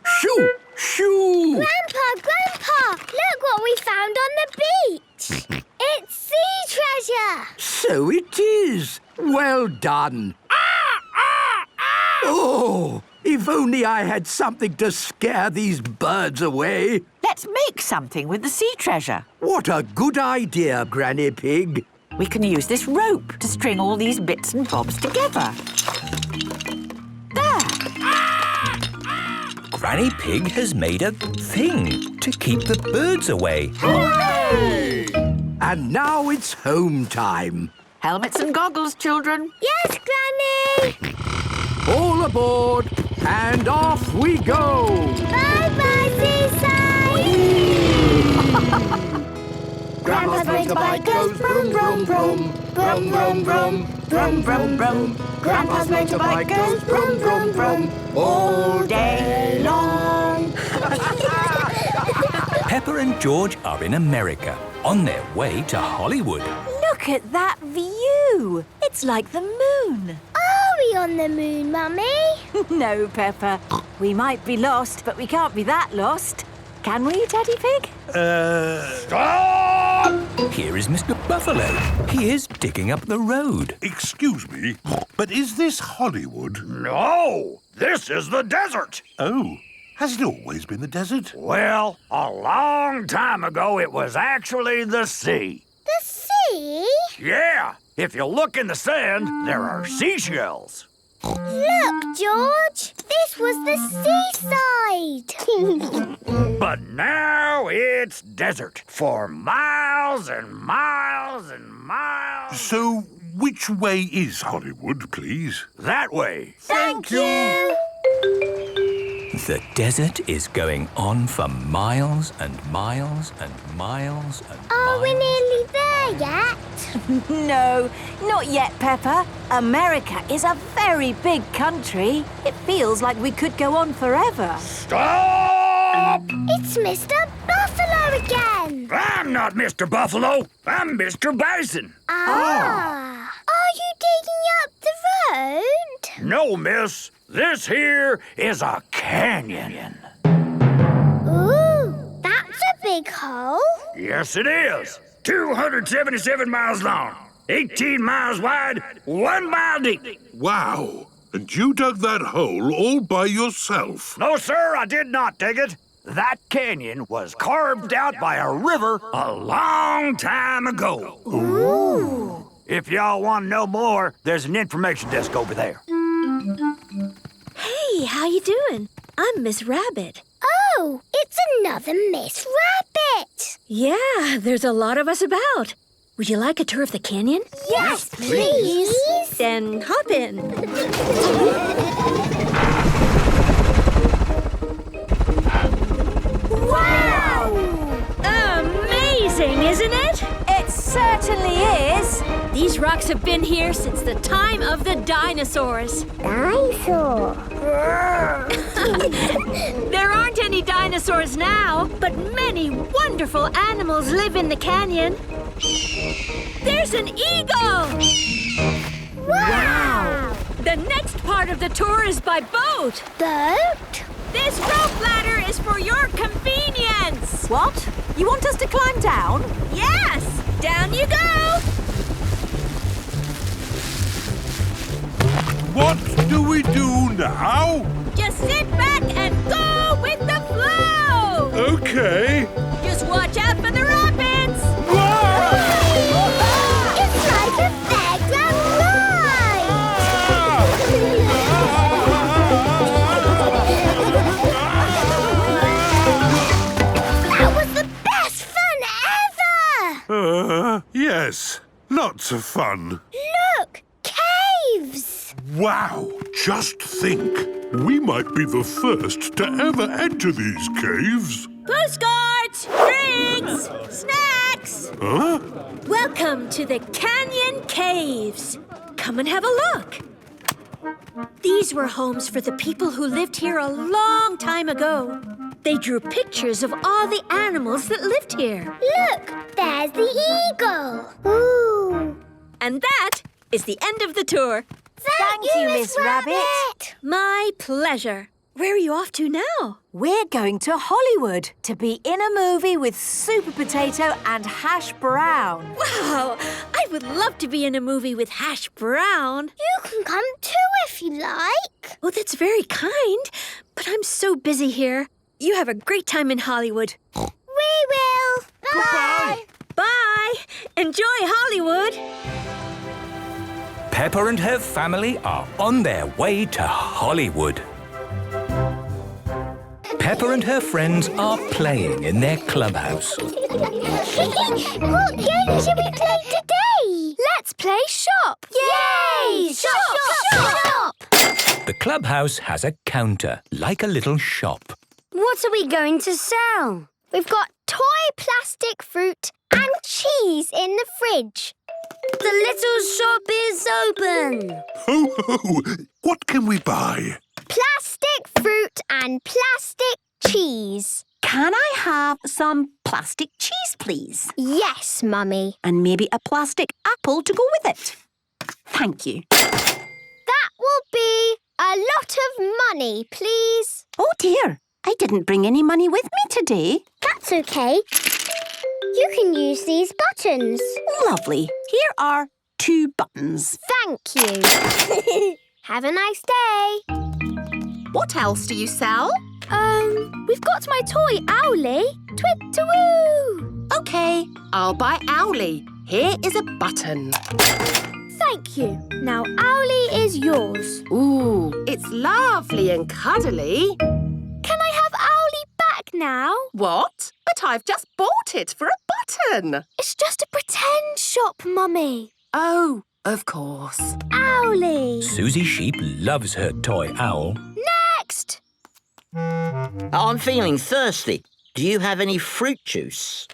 Shoo! Shoo! Grandpa! Look what we found on the beach. It's sea treasure. So it is. Well done. Oh, if only I had something to scare these birds away. Let's make something with the sea treasure. What a good idea, Granny Pig. We can use this rope to string all these bits and bobs together. There. Granny Pig has made a thing to keep the birds away. Hooray! And now it's home time. Helmets and goggles, children. Yes, Granny. All aboard and off we go. Bye-bye, Seaside. Grandpa's motorbike goes brum, brum, brum. Brum, brum, brum. Brum, brum, brum. Grandpa's motorbike goes brum, brum, brum. All day long. Peppa and George are in America, on their way to Hollywood. Look at that view. It's like the moon. Are we on the moon, Mummy? No, Peppa. We might be lost, but we can't be that lost. Can we, Daddy Pig? Stop! Here is Mr. Buffalo. He is digging up the road. Excuse me, but is this Hollywood? No, this is the desert. Oh, has it always been the desert? Well, a long time ago, it was actually the sea. The sea? Yeah, if you look in the sand, there are seashells. Look, George. This was the seaside. But now it's desert for miles and miles and miles. So, which way is Hollywood, please? That way. Thank you. The desert is going on for miles and miles and miles and Are we nearly there yet? No, not yet, Peppa. America is a very big country. It feels like we could go on forever. Stop! It's Mr. Buffalo again. I'm not Mr. Buffalo. I'm Mr. Bison. Ah. Are you digging up the road? No, miss. This here is a canyon. Ooh, that's a big hole. Yes, it is. 277 miles long, 18 miles wide, 1 mile deep. Wow. And you dug that hole all by yourself? No, sir, I did not dig it. That canyon was carved out by a river a long time ago. Ooh. If y'all want to know more, there's an information desk over there. Hey, how you doing? I'm Miss Rabbit. Oh, it's another Miss Rabbit. Yeah, there's a lot of us about. Would you like a tour of the canyon? Yes, please. Then hop in. Wow! Amazing, isn't it? It certainly is. These rocks have been here since the time of the dinosaurs. Dinosaur. There aren't any dinosaurs now, but many wonderful animals live in the canyon. There's an eagle! Wow! The next part of the tour is by boat. Boat? This rope ladder is for your convenience. What? You want us to climb down? Yes! Down you go! What do we do now? Just sit back and go with the flow! Okay. Just watch out for the rapids! It's like a fairground ride! That was the best fun ever! Yes. Lots of fun. Look! Caves! Wow. Just think. We might be the first to ever enter these caves. Postcards! Drinks! Snacks! Huh? Welcome to the Canyon Caves. Come and have a look. These were homes for the people who lived here a long time ago. They drew pictures of all the animals that lived here. Look! There's the eagle! Ooh! And that is the end of the tour. Thank you, Miss Rabbit! My pleasure. Where are you off to now? We're going to Hollywood to be in a movie with Super Potato and Hash Brown. Wow! I would love to be in a movie with Hash Brown. You can come too if you like. Oh, that's very kind. But I'm so busy here. You have a great time in Hollywood. We will. Bye. Bye. Enjoy Hollywood. Peppa and her family are on their way to Hollywood. Peppa and her friends are playing in their clubhouse. What game should we play today? Let's play shop. Yay! Shop! The clubhouse has a counter, like a little shop. What are we going to sell? We've got toy plastic fruit and cheese in the fridge. The little shop is open. Ho, ho! What can we buy? Plastic fruit and plastic cheese. Can I have some plastic cheese, please? Yes, Mummy. And maybe a plastic apple to go with it. Thank you. That will be a lot of money, please. Oh, dear. I didn't bring any money with me today. That's okay. You can use these buttons. Lovely. Here are 2 buttons. Thank you. Have a nice day. What else do you sell? We've got my toy Owlie. Twit-to-woo! OK, I'll buy Owlie. Here is a button. Thank you. Now Owlie is yours. Ooh, it's lovely and cuddly. Can I have Owlie back now? What? But I've just bought it for a button. It's just a pretend shop, Mummy. Oh, of course. Owlie. Susie Sheep loves her toy owl. Next! I'm feeling thirsty. Do you have any fruit juice?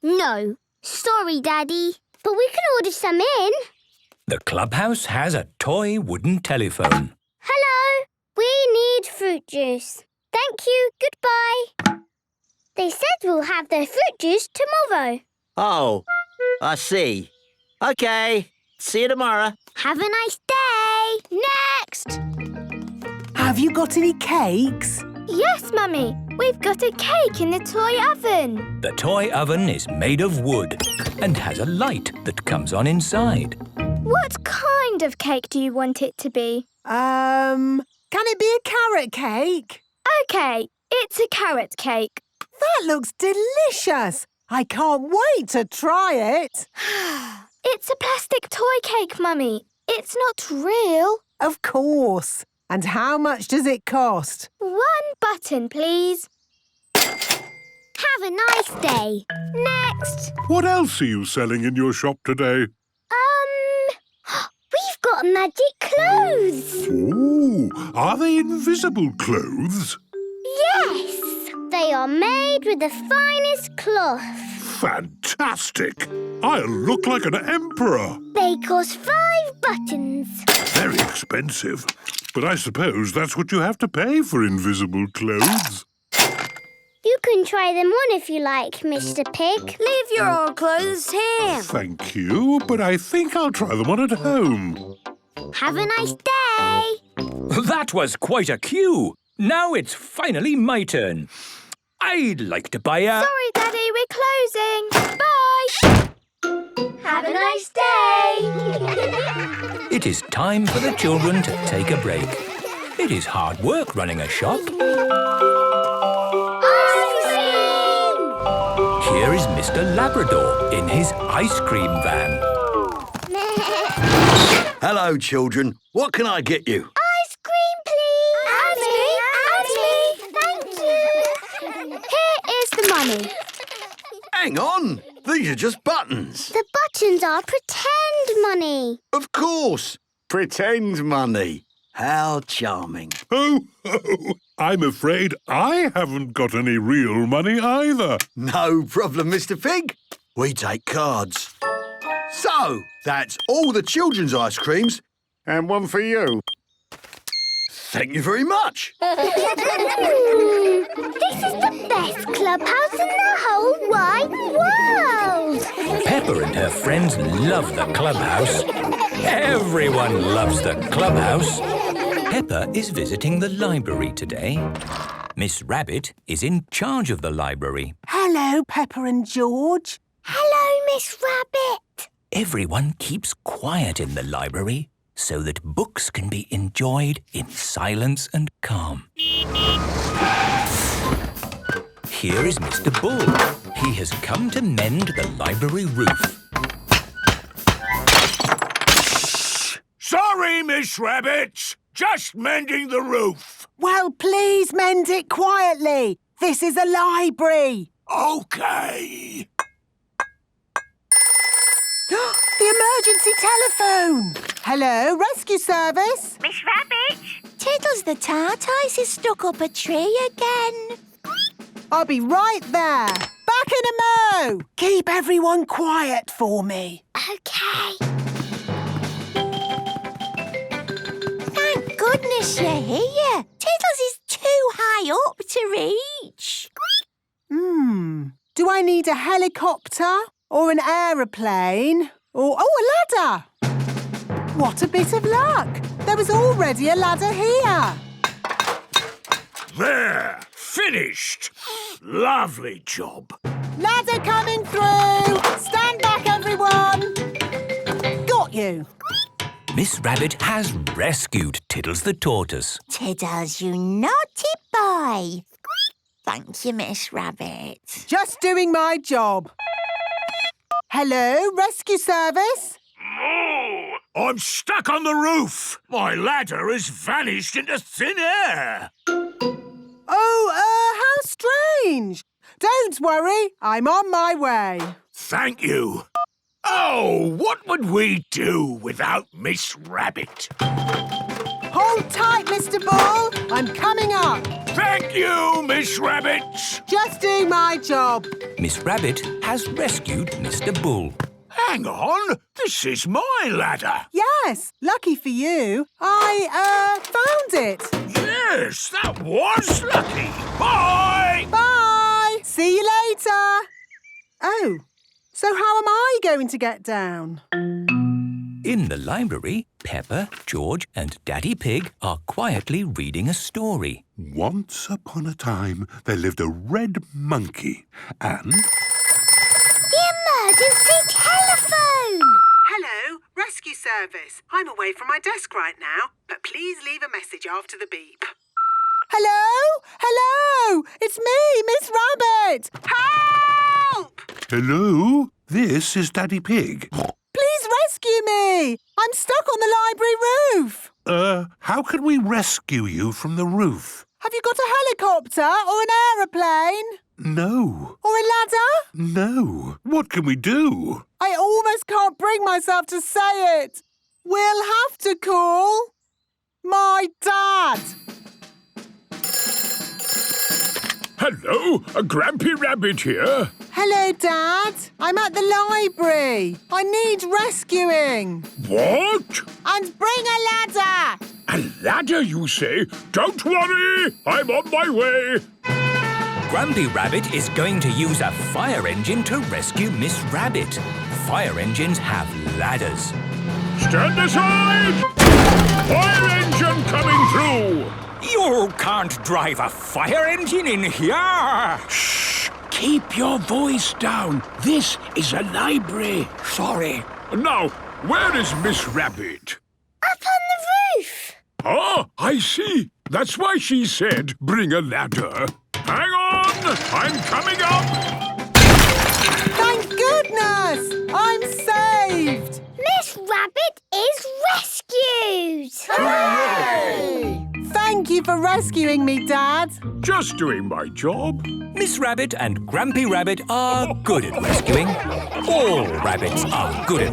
No. Sorry, Daddy. But we can order some in. The clubhouse has a toy wooden telephone. Hello. We need fruit juice. Thank you. Goodbye. They said we'll have their fruit juice tomorrow. Oh, I see. OK. See you tomorrow. Have a nice day. Next. Have you got any cakes? Yes, Mummy. We've got a cake in the toy oven. The toy oven is made of wood and has a light that comes on inside. What kind of cake do you want it to be? Can it be a carrot cake? OK, it's a carrot cake. That looks delicious. I can't wait to try it. It's a plastic toy cake, Mummy. It's not real. Of course. And how much does it cost? 1 button, please. Have a nice day. Next. What else are you selling in your shop today? We've got magic clothes. Ooh, are they invisible clothes? Yes. They are made with the finest cloth. Fantastic! I'll look like an emperor. They cost 5 buttons. Very expensive. But I suppose that's what you have to pay for invisible clothes. You can try them on if you like, Mr. Pig. Leave your old clothes here. Thank you, but I think I'll try them on at home. Have a nice day. That was quite a queue. Now it's finally my turn. I'd like to buy a... Sorry, Daddy, we're closing. Bye. Have a nice day. It is time for the children to take a break. It is hard work running a shop. Ice cream! Here is Mr. Labrador in his ice cream van. Hello, children. What can I get you? Ice cream, please. And me. Thank you. Here is the money. Hang on. These are just buttons. The buttons are pretend money. Of course. Pretend money. How charming. Oh, I'm afraid I haven't got any real money either. No problem, Mr. Pig. We take cards. So, that's all the children's ice creams. And one for you. Thank you very much. This is the best clubhouse in the whole wide world. Peppa and her friends love the clubhouse. Everyone loves the clubhouse. Peppa is visiting the library today. Miss Rabbit is in charge of the library. Hello, Peppa and George. Hello, Miss Rabbit. Everyone keeps quiet in the library so that books can be enjoyed in silence and calm. Here is Mr. Bull. He has come to mend the library roof. Sorry, Miss Rabbit. Just mending the roof. Well, please mend it quietly. This is a library. OK. The emergency telephone. Hello, rescue service. Miss Rabbit? Tiddles the tortoise is stuck up a tree again. I'll be right there. Back in a mo. Keep everyone quiet for me. Okay. Thank goodness you're here. Tiddles is too high up to reach. Do I need a helicopter or an aeroplane? Or, a ladder. What a bit of luck. There was already a ladder here. There. Finished. Lovely job. Ladder coming through. Stand back, everyone. Got you. Miss Rabbit has rescued Tiddles the tortoise. Tiddles, you naughty boy. Thank you, Miss Rabbit. Just doing my job. Hello, rescue service? Oh, I'm stuck on the roof. My ladder has vanished into thin air. Oh, how strange. Don't worry, I'm on my way. Thank you. Oh, what would we do without Miss Rabbit? Hop Hold tight, Mr. Bull. I'm coming up. Thank you, Miss Rabbit. Just doing my job. Miss Rabbit has rescued Mr. Bull. Hang on. This is my ladder. Yes, lucky for you. I found it. Yes, that was lucky. Bye. Bye. See you later. Oh, so how am I going to get down? In the library, Peppa, George and Daddy Pig are quietly reading a story. Once upon a time, there lived a red monkey and... The emergency telephone! Hello, rescue service. I'm away from my desk right now, but please leave a message after the beep. Hello? Hello? It's me, Miss Rabbit. Help! Hello? This is Daddy Pig. Please rescue me. I'm stuck on the library roof. How can we rescue you from the roof? Have you got a helicopter or an aeroplane? No. Or a ladder? No. What can we do? I almost can't bring myself to say it. We'll have to call my dad. Hello, Grampy Rabbit here. Hello, Dad. I'm at the library. I need rescuing. What? And bring a ladder. A ladder, you say? Don't worry, I'm on my way. Grampy Rabbit is going to use a fire engine to rescue Miss Rabbit. Fire engines have ladders. Stand aside! Fire engine coming through! You can't drive a fire engine in here! Shh! Keep your voice down. This is a library. Sorry. Now, where is Miss Rabbit? Up on the roof. Ah, I see. That's why she said bring a ladder. Hang on! I'm coming up! Thank goodness! I'm saved! Miss Rabbit is rescued! Hooray! Thank you for rescuing me, Dad. Just doing my job. Miss Rabbit and Grampy Rabbit are good at rescuing. All rabbits are good at